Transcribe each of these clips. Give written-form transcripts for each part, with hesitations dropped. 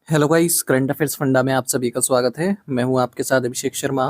Hello guys, current affairs funda में आप सभी का स्वागत है। मैं हूं आपके साथ अभिषेक शर्मा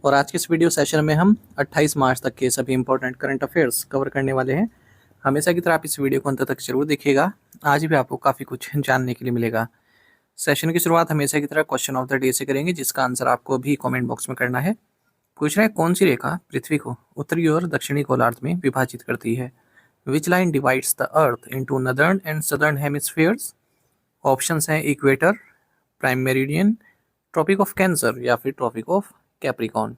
और आज के इस वीडियो सेशन में हम 28 मार्च तक के सभी इंपॉर्टेंट करंट अफेयर्स कवर करने वाले हैं। हमेशा की तरह आप इस वीडियो को अंत तक जरूर देखिएगा। आज भी आपको काफ़ी कुछ जानने के लिए मिलेगा। सेशन की शुरुआत हमेशा की तरह क्वेश्चन ऑफ द डे से करेंगे, जिसका आंसर आपको भी कॉमेंट बॉक्स में करना है। पूछ रहे हैं, कौन सी रेखा पृथ्वी को उत्तरी और दक्षिणी गोलार्ध में विभाजित करती है? Which line divides the earth into northern and southern hemispheres? Options हैं equator, prime meridian, tropic of cancer या फिर ट्रॉपिक ऑफ कैप्रिकॉन।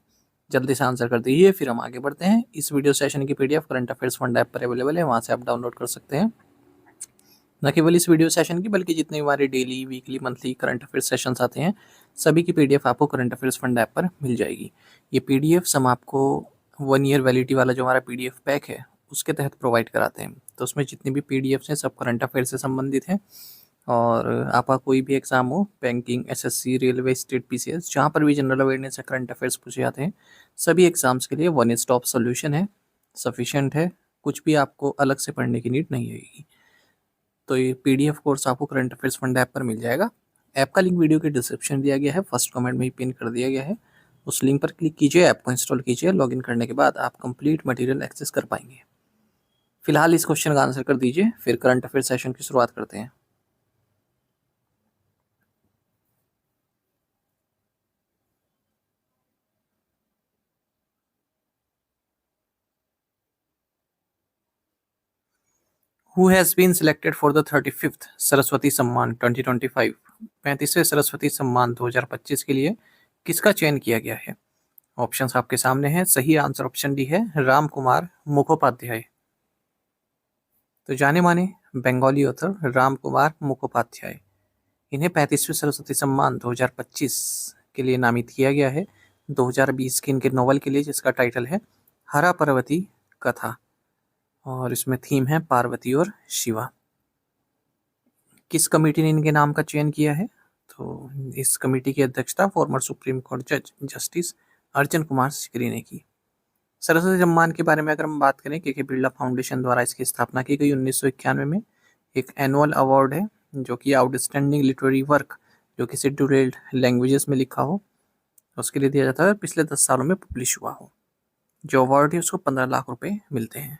जल्दी से आंसर कर दीजिए, फिर हम आगे बढ़ते हैं। इस वीडियो सेशन की PDF current affairs fund app पर अवेलेबल है, वहां से आप डाउनलोड कर सकते हैं। न केवल इस वीडियो सेशन की, बल्कि जितने हमारे daily, weekly, monthly current affairs sessions आते हैं, सभी की पीडीएफ आपको करंट अफेयर्स फंड ऐप पर मिल जाएगी। ये पीडीएफ हम आपको 1 ईयर वैलिडिटी वाला जो हमारा पीडीएफ पैक है उसके तहत प्रोवाइड कराते हैं। तो उसमें जितनी भी पीडीएफ हैं सब करंट अफेयर से संबंधित हैं। और आपका कोई भी एग्जाम हो, banking, SSC, railway, state, PCS, जहाँ पर भी जनरल अवेयरनेस या करंट अफेयर्स पूछे जाते हैं, सभी एग्जाम्स के लिए वन स्टॉप सोल्यूशन है, सफिशिएंट है। कुछ भी आपको अलग से पढ़ने की नीड नहीं रहेगी। तो ये पीडीएफ कोर्स आपको करंट अफेयर्स फंड ऐप पर मिल जाएगा। ऐप का लिंक वीडियो के डिस्क्रिप्शन दिया गया है, फर्स्ट कमेंट में ही पिन कर दिया गया है। उस लिंक पर क्लिक कीजिए, ऐप को इंस्टॉल कीजिए। लॉगिन करने के बाद आप कंप्लीट मटेरियल एक्सेस कर पाएंगे। फिलहाल इस क्वेश्चन का आंसर कर दीजिए, फिर करंट अफेयर सेशन की शुरुआत करते हैं। Who has been selected for the 35th Saraswati सम्मान 2025? 35वें सरस्वती सम्मान 2025 के लिए किसका चयन किया गया है? ऑप्शंस आपके सामने हैं। सही आंसर ऑप्शन डी है, राम कुमार मुखोपाध्याय। तो जाने माने बंगाली ऑथर राम कुमार मुखोपाध्याय, इन्हें 35वें सरस्वती सम्मान 2025 के लिए नामित किया गया है। 2020 के इनके नॉवल के लिए, जिसका टाइटल है हरा पार्वती कथा, और इसमें थीम है पार्वती और शिवा। किस कमेटी ने इनके नाम का चयन किया है? तो इस कमेटी की अध्यक्षता फॉर्मर सुप्रीम कोर्ट जज जस्टिस अर्चन कुमार सिकरी ने की। सरस्वती सम्मान के बारे में अगर हम बात करें, के बिरला फाउंडेशन द्वारा इसकी स्थापना की गई 1991 में। एक एनुअल अवार्ड है जो कि आउटस्टैंडिंग लिटरेरी वर्क जो कि शेड्यूल्ड लैंग्वेजेस में लिखा हो उसके लिए दिया जाता है, और पिछले 10 सालों में पब्लिश हुआ हो। जो अवार्ड है उसको 15 लाख रुपए मिलते हैं।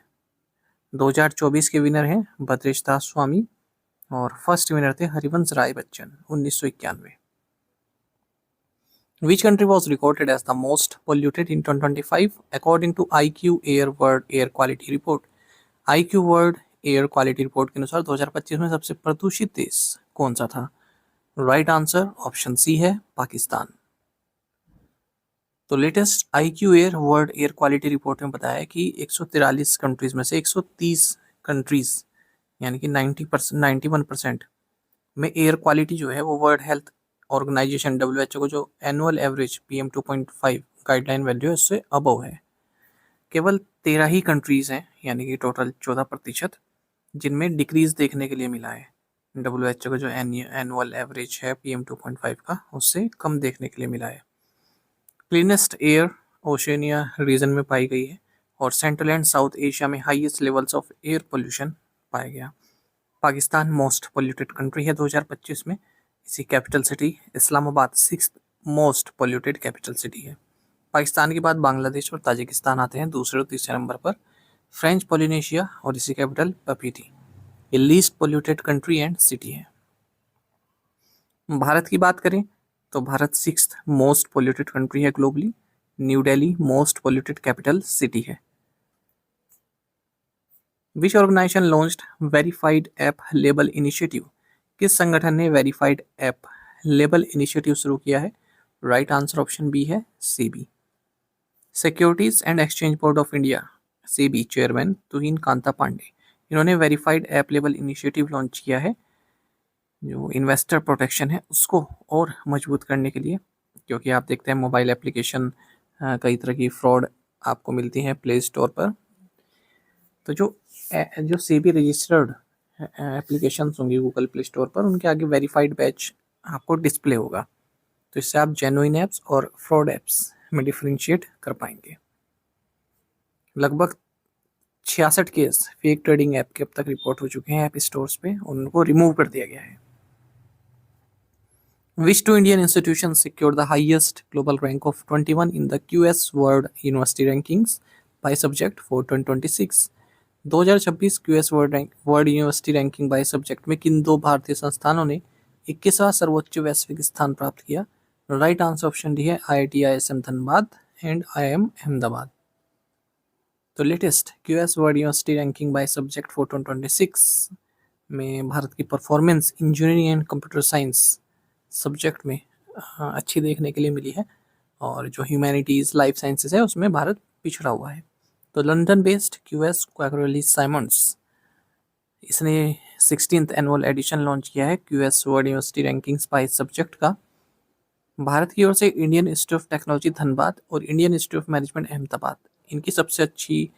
2024 के विनर हैं भद्रेश दास स्वामी, और फर्स्ट विनर थे Harivansh Rai Bachchan 1991। Which country was recorded as the most polluted in 2025 according to IQ Air World Air Quality Report? IQ World Air Quality Report के अनुसार 2025 में सबसे प्रदूषित देश कौन सा था? राइट आंसर ऑप्शन सी है, पाकिस्तान। तो latest IQ air world air quality report में बताया है कि 143 कंट्रीज में से 130 कंट्रीज, यानी कि 91% में एयर क्वालिटी जो है वो वर्ल्ड हेल्थ ऑर्गेनाइजेशन WHO को जो annual average PM2.5 guideline value है उससे अबव है। केवल 13 ही कंट्रीज हैं, यानी कि टोटल 14%, जिनमें डिक्रीज देखने के लिए मिला है। WHO का जो एनुअल एवरेज है PM2.5 का, उससे कम देखने के लिए मिला है। क्लीनेस्ट एयर ओशनिया रीजन में पाई गई है, और सेंट्रल एंड साउथ एशिया में highest levels of air pollution पाया गया। पाकिस्तान मोस्ट पोल्यूटेड कंट्री है 2025 में। इसी capital city Islamabad 6th most polluted capital city है। पाकिस्तान के बाद बांग्लादेश और ताजिकिस्तान आते हैं दूसरे और तीसरे नंबर पर। फ्रेंच पोलिनेशिया और इसी कैपिटल पपीटी, ये least polluted country and city है। भारत की बात करें तो Bharat 6th most polluted country है globally. New Delhi most polluted capital city है। Which organisation launched verified app label initiative? किस संगठन ने वेरीफाइड ऐप लेबल इनिशिएटिव शुरू किया है? राइट आंसर ऑप्शन बी है, SEBI. Securities and exchange board of India SEBI chairman Tuhin Kanta Pandey, इन्होंने verified app label initiative launch किया है, जो इन्वेस्टर प्रोटेक्शन है उसको और मजबूत करने के लिए। क्योंकि आप देखते हैं मोबाइल एप्लीकेशन कई तरह की फ्रॉड आपको मिलती हैं प्ले स्टोर पर। तो जो सेबी रजिस्टर्ड एप्लीकेशंस होंगी गूगल प्ले स्टोर पर, उनके आगे वेरीफाइड बैच आपको डिस्प्ले होगा। तो इससे आप जेन्युइन ऐप्स और फ्रॉड ऐप्स में डिफरेंशिएट कर पाएंगे। लगभग 66 केस फेक ट्रेडिंग ऐप के अब तक रिपोर्ट हो चुके हैं ऐप स्टोर्स पे, उनको रिमूव कर दिया गया है। Which two Indian institutions secured the highest global rank of 21 in the QS World University Rankings by subject for 2026? 2026 QS world university ranking by subject में किन दो भारतीय संस्थानों ने 21वां सर्वोच्च वैश्विक स्थान प्राप्त किया? राइट आंसर ऑप्शन डी है IIT ISM Dhanbad and IIM Ahmedabad. तो latest QS world university ranking by subject for 2026 में भारत की performance engineering and computer science subject में अच्छी देखने के लिए मिली है, और जो ह्यूमैनिटीज़ लाइफ साइंसेज है उसमें भारत पिछड़ा हुआ है। तो London based QS Quacquarelli Symonds, इसने 16th एनुअल एडिशन लॉन्च किया है QS world university rankings by subject का। भारत की ओर से Indian institute of technology Dhanbad और Indian institute of management Ahmedabad, इनकी सबसे अच्छी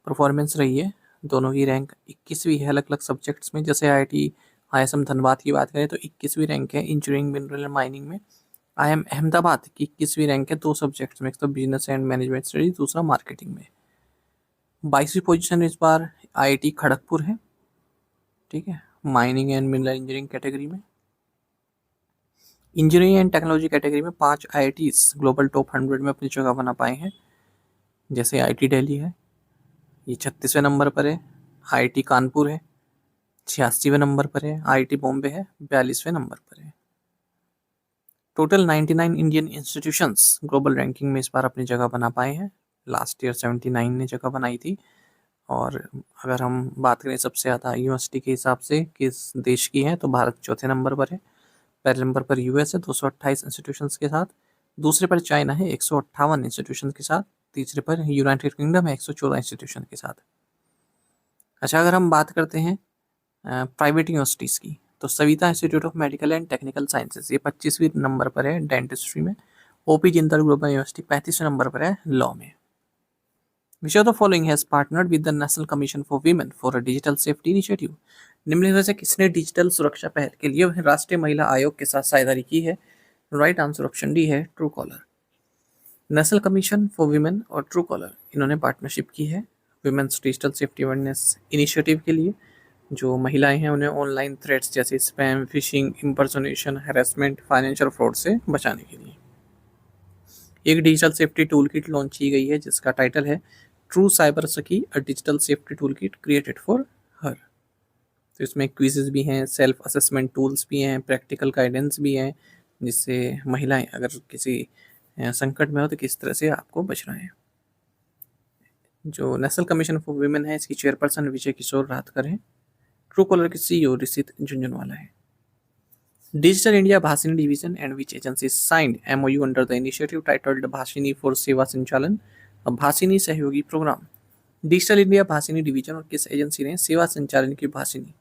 परफॉर्मेंस रही है। दोनों की रैंक 21वीं है अलग अलग सब्जेक्ट्स में। जैसे IIT ISM धनबाद की बात करें तो 21वीं रैंक है इंजीनियरिंग मिनरल एंड माइनिंग में। IIM अहमदाबाद की 21वीं रैंक है दो सब्जेक्ट्स में, एक तो बिजनेस एंड मैनेजमेंट स्टडीज, दूसरा मार्केटिंग में। 22वीं पोजीशन इस बार IIT खड़गपुर है, ठीक है, mining and mineral engineering category में। इंजीनियरिंग एंड टेक्नोलॉजी कैटेगरी में 5 IITs ग्लोबल टॉप 100 में अपनी जगह बना पाए हैं। जैसे IIT दिल्ली है, ये 36वें नंबर पर है। IIT कानपुर है, 86वें नंबर पर है। IIT बॉम्बे है, 42वें नंबर पर है। Total 99 Indian institutions global ranking में इस बार अपनी जगह बना पाए हैं। लास्ट ईयर 79 ने जगह बनाई थी। और अगर हम बात करें सबसे ज़्यादा यूनिवर्सिटी के हिसाब से किस देश की है, तो भारत चौथे नंबर पर है। पहले नंबर पर US है 228 इंस्टीट्यूशंस के साथ। दूसरे पर चाइना है 158 इंस्टीट्यूशन के साथ। तीसरे पर यूनाइटेड किंगडम है 114 इंस्टीट्यूशन के साथ। अच्छा, अगर हम बात करते हैं प्राइवेट यूनिवर्सिटीज़ की, तो Saveetha institute of medical and technical sciences ये 25वीं नंबर पर है डेंटिस्ट्री में। OP जिंदल ग्लोबल यूनिवर्सिटी 35वें नंबर पर है लॉ में। Which of the following has partnered with the National Commission for Women for a Digital Safety Initiative? निम्नलिखित में से किसने डिजिटल सुरक्षा पहल के लिए राष्ट्रीय महिला आयोग के साथ साझेदारी की है? राइट आंसर ऑप्शन डी है true collar. National commission for women और ट्रू कॉलर इन्होंने पार्टनरशिप की है women's digital safety awareness initiative के लिए। जो महिलाएं हैं उन्हें ऑनलाइन थ्रेट्स जैसे spam, fishing, impersonation, harassment, financial fraud से बचाने के लिए एक digital safety tool kit launch की गई है जिसका टाइटल है ट्रू साइबर सखी, a digital safety tool kit created for her. तो इसमें क्विजेज भी हैं, सेल्फ असेसमेंट टूल्स भी हैं, प्रैक्टिकल गाइडेंस भी हैं, जिससे महिलाएं अगर किसी संकट में हो तो किस तरह से आपको बचना है। जो नेशनल कमीशन फॉर वुमेन है इसकी चेयरपर्सन विजय किशोर राहतकर हैं। ट्रू कॉलर की CEO ऋषित झुंझुनवाला है। Digital India Bhashini division and which agency signed MOU under the initiative titled Bhashini for Seva Sanchalan, Bhashini Sahyogi program. Digital India Bhashini division और किस एजेंसी ने सेवा संचालन की भाषिनी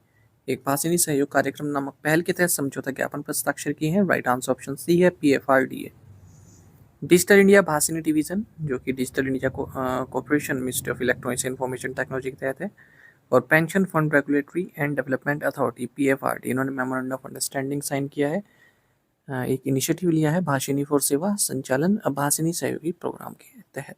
एक भाषिनी सहयोग कार्यक्रम नामक पहल के तहत समझौता ज्ञापन पर हस्ताक्षर किए हैं? राइट आंसर ऑप्शन सी है PFRDA। Digital India Bhashini division जो कि digital India corporation ministry of electronics and information technology के तहत है, और pension fund regulatory and development authority PFRD इन्होंने मेमोरेंडम ऑफ अंडरस्टैंडिंग साइन किया है, एक इनिशिएटिव लिया है भाषिनी फॉर सेवा संचालन भाषिनी सहयोगी प्रोग्राम के तहत।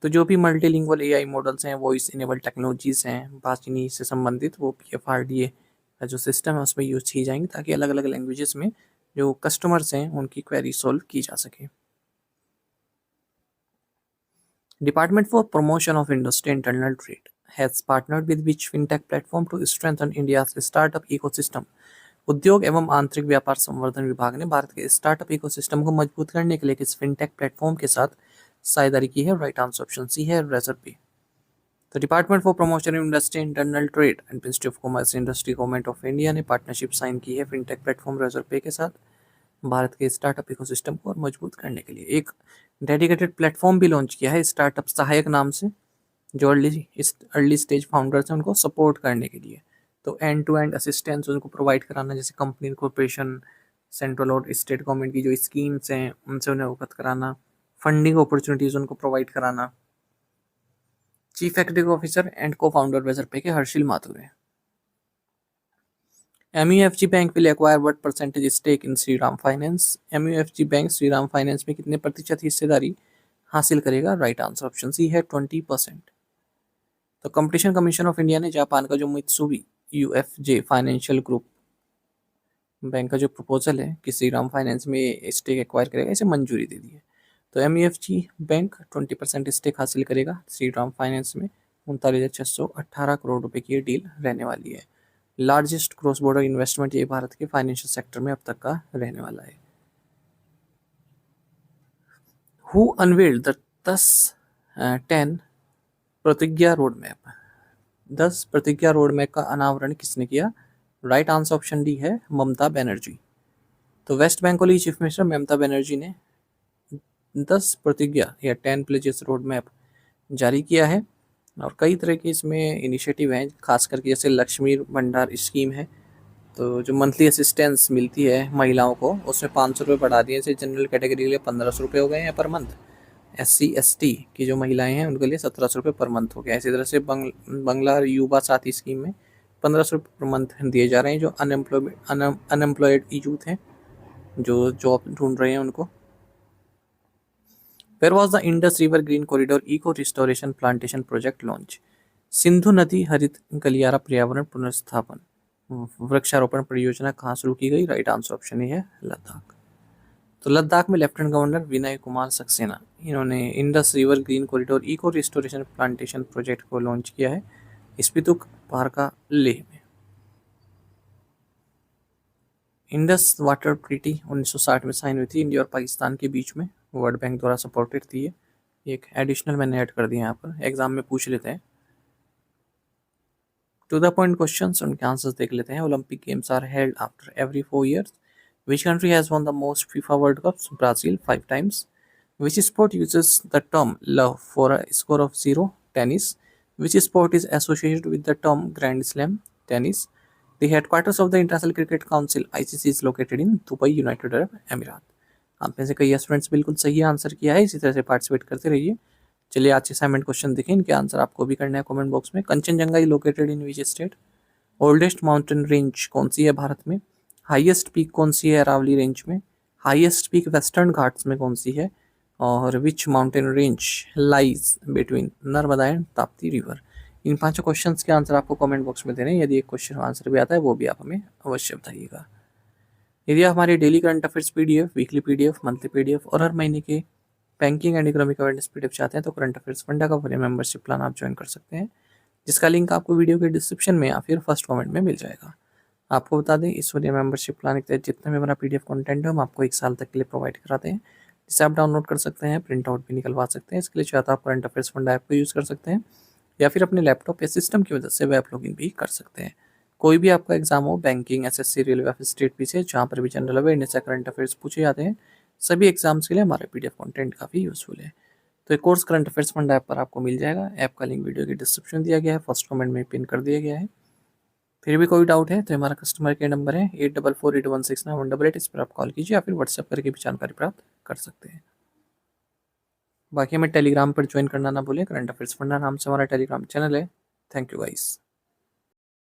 तो जो भी मल्टीलिंगुअल AI मॉडल्स हैं, वॉइस इनेबल टेक्नोलॉजीज हैं भाषिनी से संबंधित, वो PFRDA का जो सिस्टम है उसमें यूज की जाएंगी ताकि अलग अलग लैंग्वेजेस में जो कस्टमर्स हैं उनकी क्वेरी सॉल्व की जा सके। Department for promotion of industry internal trade has partnered with which fintech platform to strengthen India's startup ecosystem? उद्योग एवं आंतरिक व्यापार संवर्धन विभाग ने भारत के स्टार्टअप इकोसिस्टम को मजबूत करने के लिए किस फिनटेक प्लेटफॉर्म के साथ साझेदारी की है? राइट आंसर ऑप्शन सी है रेजरपे। तो department for promotion industry internal trade and ministry of commerce industry government of India ने पार्टनरशिप साइन की है फिनटेक प्लेटफॉर्म रेजरपे के साथ भारत के स्टार्टअप इकोसिस्टम को और मजबूत करने के लिए। एक डेडिकेटेड प्लेटफॉर्म भी लॉन्च किया है स्टार्टअप सहायक नाम से, जो अर्ली स्टेज फाउंडर्स हैं उनको सपोर्ट करने के लिए। तो एंड टू एंड असिस्टेंस उनको प्रोवाइड कराना, जैसे कंपनी कॉर्पोरेशन, सेंट्रल और स्टेट गवर्नमेंट की जो स्कीम्स हैं उनसे उन्हें अवगत कराना, फंडिंग अपॉर्चुनिटीज उनको प्रोवाइड कराना। Chief executive officer and co founder Razorpay के हर्षिल माथुर हैं। MUFG bank will acquire what percentage stake in Shriram finance? MUFG bank Shriram finance में कितने प्रतिशत हिस्सेदारी हासिल करेगा? राइट आंसर ऑप्शन सी है 20%। तो कंपटीशन कमीशन ऑफ इंडिया ने जापान का जो मित्सुबी UFJ फाइनेंशियल ग्रुप बैंक का जो प्रपोजल है कि श्रीराम फाइनेंस में स्टेक एक्वायर करेगा, इसे मंजूरी दे दी है। तो MUFG बैंक 20% स्टेक हासिल करेगा श्रीराम फाइनेंस में। 39,618 करोड़ रुपए की ये डील रहने वाली है। लार्जेस्ट क्रॉस बॉर्डर इन्वेस्टमेंट ये भारत के फाइनेंशियल सेक्टर में अब तक का रहने वाला है। हु अनवेल्ड द 10 प्रतिज्ञा रोड मैप? 10 प्रतिज्ञा रोड मैप का अनावरण किसने किया? राइट आंसर ऑप्शन डी है ममता बनर्जी। तो waste Bengali chief minister Mamata Banerjee ने 10 प्रतिज्ञा या 10 प्लेजेस रोड मैप जारी किया है। और कई तरह के इसमें इनिशिएटिव हैं, खास करके जैसे लक्ष्मी भंडार स्कीम है, तो जो मंथली असिस्टेंस मिलती है महिलाओं को उसमें 500 रुपये बढ़ा दिए। जैसे जनरल कैटेगरी के लिए 1500 रुपये हो गए हैं पर मंथ। SC ST की जो महिलाएं हैं उनके लिए 1700 रुपये पर मंथ हो गया। इसी तरह से बंगला युवा साथी स्कीम में 1500 रुपये पर मंथ दिए जा रहे हैं जो अनएम्प्लॉयड यूथ हैं, जो जॉब ढूंढ रहे हैं उनको। Where was the Indus River Green Corridor Eco Restoration Plantation Project launch? Sindhu नदी हरित गलियारा पर्यावरण पुनर्स्थापन वृक्षारोपण परियोजना कहाँ शुरू की गई? राइट आंसर ऑप्शन है लद्दाख। तो लद्दाख में लेफ्टिनेंट गवर्नर विनय कुमार सक्सेना इन्होंने Indus river green corridor eco restoration plantation project को लॉन्च किया है स्पितुक पारका लेह में। इंडस वाटर ट्रीटी 1960 में साइन हुई थी इंडिया और पाकिस्तान के बीच में, वर्ल्ड बैंक द्वारा सपोर्टेड थी ये। एक एडिशनल मैंने ऐड कर दिया यहाँ पर, एग्जाम में पूछ लेते हैं। टू द पॉइंट क्वेश्चंस, उनके आंसर्स देख लेते हैं। Olympic games are held after every 4 years. Which country has won the most FIFA World Cups? Brazil 5 times. Which sport uses the term love for a score of 0? Tennis. Which sport is associated with the term Grand Slam? Tennis. The headquarters of the International Cricket Council (ICC) is located in Dubai, United Arab Emirates. आप में से कई students बिल्कुल सही answer किया है, इसी तरह से पार्टिसिपेट करते रहिए। चलिए आज के असाइनमेंट क्वेश्चन देखें, इनके आंसर आपको भी करना है कमेंट बॉक्स में। Kanchenjunga is located in which state? Oldest mountain range कौन सी है भारत में? हाईएस्ट पीक कौन सी है अरावली रेंज में? हाईएस्ट पीक वेस्टर्न घाट्स में कौन सी है? और which mountain range lies between Narmada and Tapti river? In 5 questions के आंसर आपको कमेंट बॉक्स में देने हैं। यदि एक क्वेश्चन आंसर भी आता है वो भी आप हमें अवश्य बताइएगा। यदि आप हमारे daily current affairs PDF, weekly PDF, monthly PDF और हर महीने के banking and economic awareness PDF चाहते हैं तो करंट अफेयर्स फंडा का फ्री मेंबरशिप प्लान आप ज्वाइन कर सकते हैं, जिसका लिंक आपको वीडियो के डिस्क्रिप्शन में या फिर फर्स्ट कमेंट में मिल जाएगा। आपको बता दें इस फ्री मेंबरशिप प्लान के तहत जितना भी हमारा PDF कंटेंट है हम आपको 1 साल तक के लिए प्रोवाइड कराते हैं, जिसे आप डाउनलोड कर सकते हैं, प्रिंट आउट भी निकलवा सकते हैं। इसके लिए चाहे तो आप करंट अफेयर्स फंडा ऐप को यूज़ कर सकते हैं या फिर अपने लैपटॉप या सिस्टम की मदद से वेब लॉगिन भी कर सकते हैं। कोई भी आपका एग्जाम हो, बैंकिंग, SSC, रेलवे या फिर स्टेट पीछे, जहाँ पर भी जनरल अवेयरनेस या करंट अफेयर्स पूछे जाते हैं, सभी एग्जाम्स के लिए हमारा PDF कंटेंट काफ़ी यूजफुल है। तो एक course current affairs fund app पर आपको मिल जाएगा। ऐप का लिंक वीडियो के डिस्क्रिप्शन दिया गया है, फर्स्ट कमेंट में पिन कर दिया गया है। फिर भी कोई डाउट है तो हमारा कस्टमर केयर नंबर है 8448169188, इस पर आप कॉल कीजिए या फिर व्हाट्सएप करके भी जानकारी प्राप्त कर सकते हैं। बाकी हमें टेलीग्राम पर ज्वाइन करना ना भूलें, करंट अफेयर्स फंडा नाम से हमारा टेलीग्राम चैनल है। Thank you guys.